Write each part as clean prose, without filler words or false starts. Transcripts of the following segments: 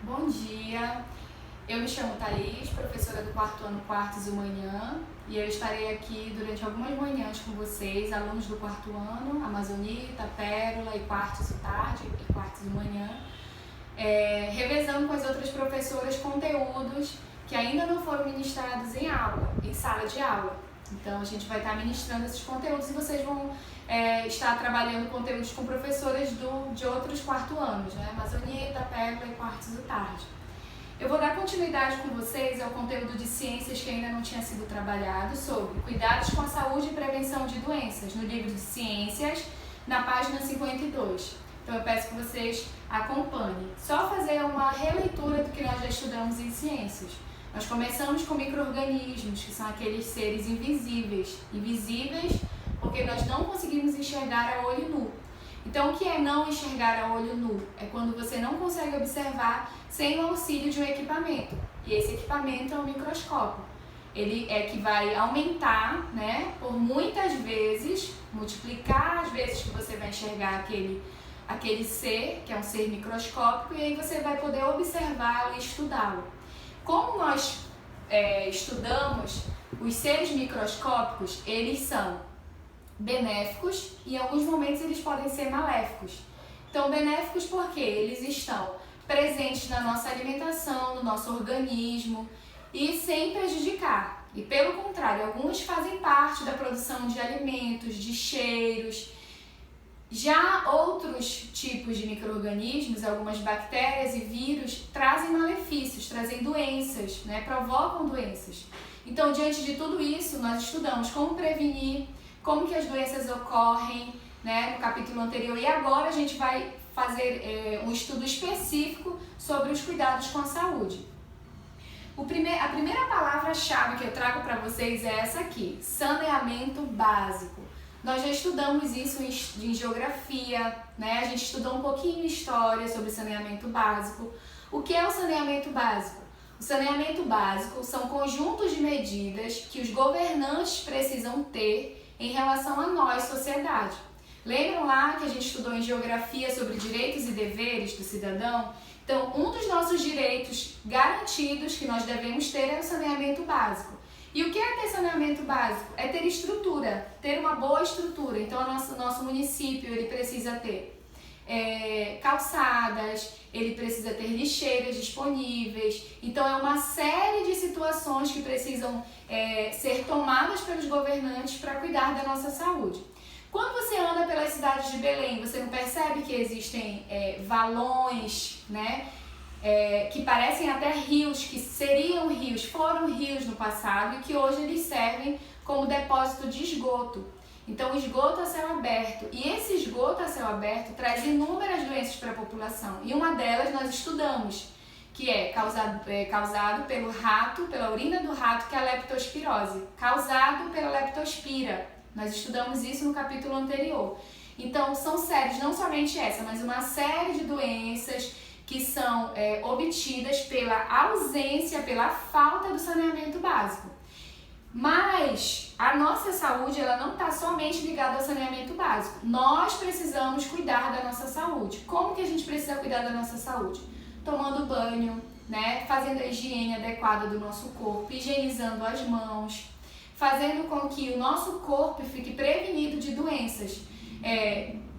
Bom dia, eu me chamo Thaís, professora do quarto ano Quartos e Manhã, e eu estarei aqui durante algumas manhãs com vocês, alunos do quarto ano, Amazonita, Pérola e Quartos e Tarde e Quartos e Manhã, revezando com as outras professoras conteúdos que ainda não foram ministrados em aula, em sala de aula. Então a gente vai estar ministrando esses conteúdos e vocês vão estar trabalhando conteúdos com professoras de outros quarto anos, né? Amazonita, Pérola e Quartos e Tarde. Eu vou dar continuidade com vocês ao conteúdo de ciências que ainda não tinha sido trabalhado sobre cuidados com a saúde e prevenção de doenças, no livro de ciências, na página 52. Então eu peço que vocês acompanhem. Só fazer uma releitura do que nós já estudamos em ciências. Nós começamos com micro-organismos, que são aqueles seres invisíveis. Invisíveis porque nós não conseguimos enxergar a olho nu. Então, o que é não enxergar a olho nu? É quando você não consegue observar sem o auxílio de um equipamento. E esse equipamento é o microscópio. Ele é que vai aumentar, né, por muitas vezes, multiplicar as vezes que você vai enxergar aquele ser, que é um ser microscópico, e aí você vai poder observá-lo e estudá-lo. Como nós estudamos, os seres microscópicos, eles são benéficos e em alguns momentos eles podem ser maléficos. Então, benéficos porque eles estão presentes na nossa alimentação, no nosso organismo e sem prejudicar. E pelo contrário, alguns fazem parte da produção de alimentos, de cheiros. Já outros tipos de micro-organismos, algumas bactérias e vírus, trazem malefícios, trazem doenças, né? Provocam doenças. Então, diante de tudo isso, nós estudamos como prevenir, como que as doenças ocorrem, né, no capítulo anterior, e agora a gente vai fazer um estudo específico sobre os cuidados com a saúde. A primeira palavra-chave que eu trago para vocês é essa aqui, saneamento básico. Nós já estudamos isso em geografia, né? A gente estudou um pouquinho em história sobre saneamento básico. O que é o saneamento básico? O saneamento básico são conjuntos de medidas que os governantes precisam ter em relação a nós, sociedade. Lembram lá que a gente estudou em geografia sobre direitos e deveres do cidadão? Então, um dos nossos direitos garantidos que nós devemos ter é o saneamento básico. E o que é ter saneamento básico? É ter estrutura, ter uma boa estrutura. Então, o nosso município ele precisa ter calçadas, ele precisa ter lixeiras disponíveis. Então, é uma série de situações que precisam ser tomadas pelos governantes para cuidar da nossa saúde. Quando você anda pelas cidades de Belém, você não percebe que existem valões, né? Que parecem até rios, que seriam rios, foram rios no passado e que hoje eles servem como depósito de esgoto. Então, esgoto a céu aberto. E esse esgoto a céu aberto traz inúmeras doenças para a população. E uma delas nós estudamos, que é causado pelo rato, pela urina do rato, que é a leptospirose. Causado pela leptospira. Nós estudamos isso no capítulo anterior. Então, são sérios, não somente essa, mas uma série de doenças que são obtidas pela ausência, pela falta do saneamento básico. Mas a nossa saúde ela não está somente ligada ao saneamento básico. Nós precisamos cuidar da nossa saúde. Como que a gente precisa cuidar da nossa saúde? Tomando banho, né? Fazendo a higiene adequada do nosso corpo, higienizando as mãos, fazendo com que o nosso corpo fique prevenido de doenças.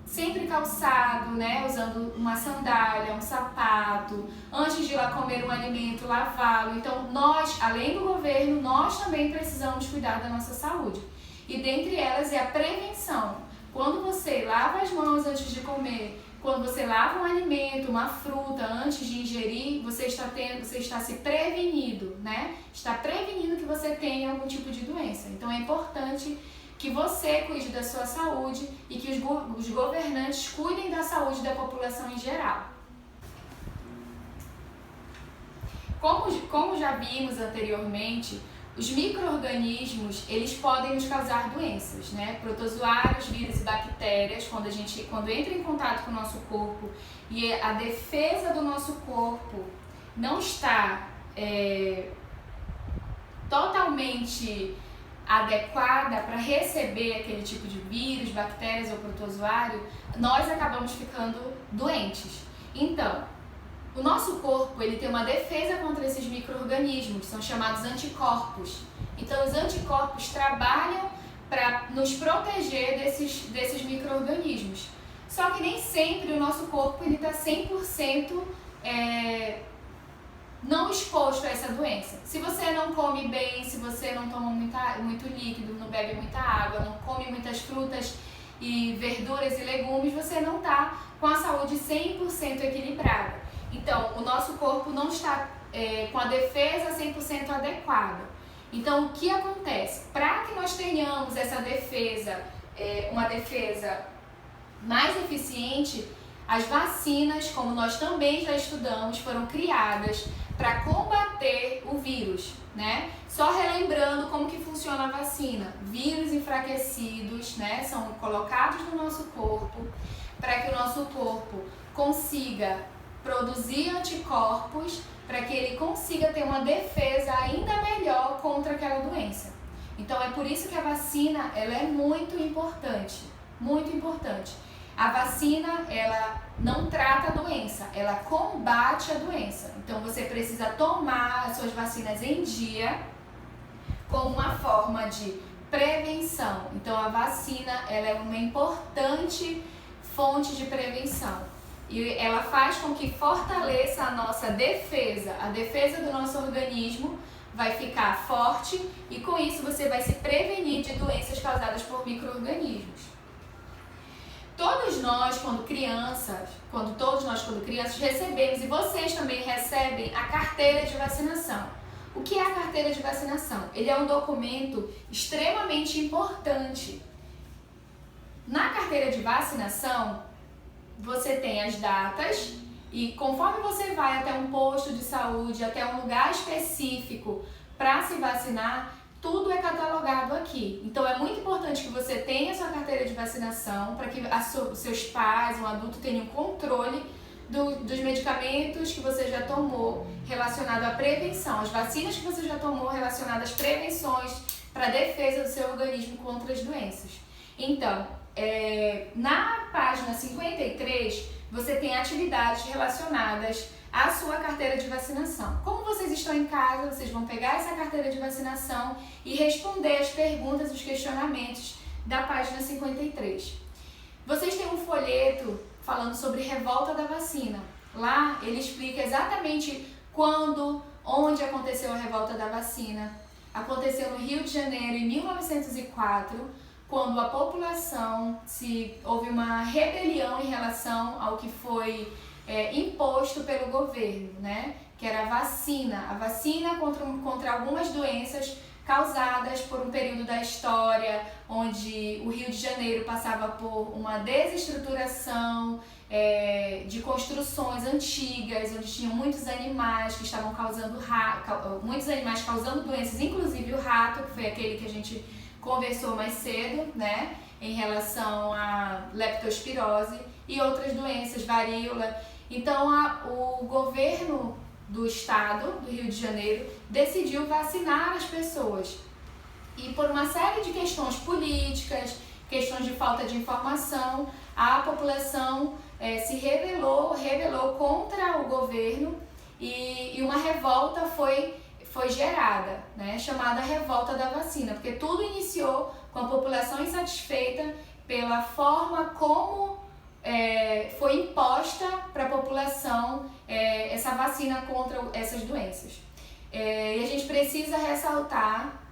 Sempre calçado, né? Usando uma sandália, um sapato, antes de ir lá comer um alimento, lavá-lo. Então, nós, além do governo, nós também precisamos cuidar da nossa saúde. E dentre elas é a prevenção. Quando você lava as mãos antes de comer, quando você lava um alimento, uma fruta antes de ingerir, você está se prevenindo, né? Está prevenindo que você tenha algum tipo de doença. Então, é importante que você cuide da sua saúde e que os governantes cuidem da saúde da população em geral. Como já vimos anteriormente, os micro-organismos, eles podem nos causar doenças, né? Protozoários, vírus e bactérias, quando entra em contato com o nosso corpo e a defesa do nosso corpo não está totalmente adequada para receber aquele tipo de vírus, bactérias ou protozoário, nós acabamos ficando doentes. Então, O nosso corpo ele tem uma defesa contra esses micro-organismos, que são chamados anticorpos. Então, os anticorpos trabalham para nos proteger desses micro-organismos. Só que nem sempre o nosso corpo está 100% não exposto a essa doença. Se você não come bem, se você não toma muito líquido, não bebe muita água, não come muitas frutas e verduras e legumes, você não está com a saúde 100% equilibrada. Então, o nosso corpo não está com a defesa 100% adequada. Então, o que acontece? Para que nós tenhamos essa defesa, uma defesa mais eficiente, as vacinas, como nós também já estudamos, foram criadas para combater o vírus, né? Só relembrando como que funciona a vacina. Vírus enfraquecidos, né, são colocados no nosso corpo para que o nosso corpo consiga produzir anticorpos, para que ele consiga ter uma defesa ainda melhor contra aquela doença. Então é por isso que a vacina ela é muito importante, muito importante. A vacina, ela não trata a doença, ela combate a doença. Então você precisa tomar as suas vacinas em dia como uma forma de prevenção. Então a vacina, ela é uma importante fonte de prevenção. E ela faz com que fortaleça a nossa defesa. A defesa do nosso organismo vai ficar forte e com isso você vai se prevenir de doenças causadas por micro-organismos. Todos nós, quando crianças, recebemos, e vocês também recebem, a carteira de vacinação. O que é a carteira de vacinação? Ele é um documento extremamente importante. Na carteira de vacinação, você tem as datas e conforme você vai até um posto de saúde, até um lugar específico para se vacinar, tudo é catalogado aqui. Então é muito importante que você tenha a sua carteira de vacinação para que os seus pais, um adulto, tenham controle dos medicamentos que você já tomou relacionado à prevenção, as vacinas que você já tomou relacionadas às prevenções para a defesa do seu organismo contra as doenças. Então, na página 53, você tem atividades relacionadas à sua carteira de vacinação. Como vocês estão em casa, vocês vão pegar essa carteira de vacinação e responder as perguntas, os questionamentos da página 53. Vocês têm um folheto falando sobre revolta da vacina. Lá ele explica exatamente quando, onde aconteceu a revolta da vacina. Aconteceu no Rio de Janeiro em 1904, quando a população houve uma rebelião em relação ao que foi imposto pelo governo, né? Que era a vacina contra algumas doenças causadas por um período da história onde o Rio de Janeiro passava por uma desestruturação de construções antigas, onde tinham muitos animais que estavam causando doenças, inclusive o rato, que foi aquele que a gente conversou mais cedo, né, em relação à leptospirose e outras doenças, varíola. Então o governo do estado do Rio de Janeiro decidiu vacinar as pessoas. E por uma série de questões políticas, questões de falta de informação, a população se rebelou contra o governo e uma revolta foi gerada, né, chamada revolta da vacina, porque tudo iniciou com a população insatisfeita pela forma como foi imposta para a população essa vacina contra essas doenças. E a gente precisa ressaltar,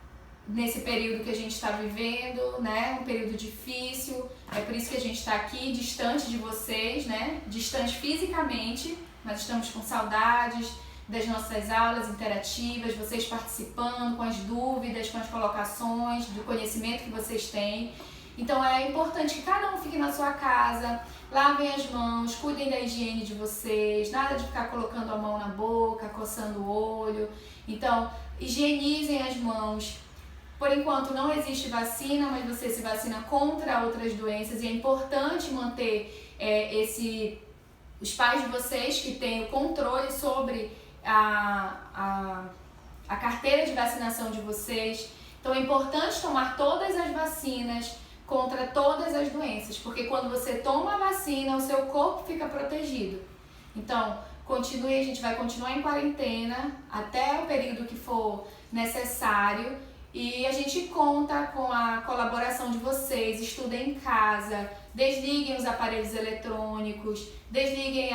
nesse período que a gente está vivendo, né, um período difícil, é por isso que a gente está aqui, distante de vocês, né, distante fisicamente, mas estamos com saudades das nossas aulas interativas, vocês participando com as dúvidas, com as colocações, do conhecimento que vocês têm. Então é importante que cada um fique na sua casa, lavem as mãos, cuidem da higiene de vocês, nada de ficar colocando a mão na boca, coçando o olho. Então, higienizem as mãos. Por enquanto não existe vacina, mas você se vacina contra outras doenças e é importante manter os pais de vocês que têm o controle sobre a carteira de vacinação de vocês. Então é importante tomar todas as vacinas contra todas as doenças, porque quando você toma a vacina, o seu corpo fica protegido. Então, continue, a gente vai continuar em quarentena até o período que for necessário e a gente conta com a colaboração de vocês. Estudem em casa, desliguem os aparelhos eletrônicos, desliguem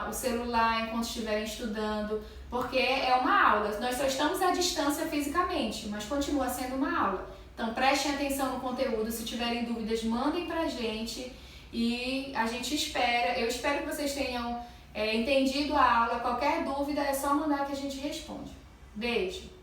o celular enquanto estiverem estudando, porque é uma aula. Nós só estamos à distância fisicamente, mas continua sendo uma aula. Então prestem atenção no conteúdo, se tiverem dúvidas mandem pra gente e a gente espera, eu espero que vocês tenham entendido a aula. Qualquer dúvida é só mandar que a gente responde. Beijo!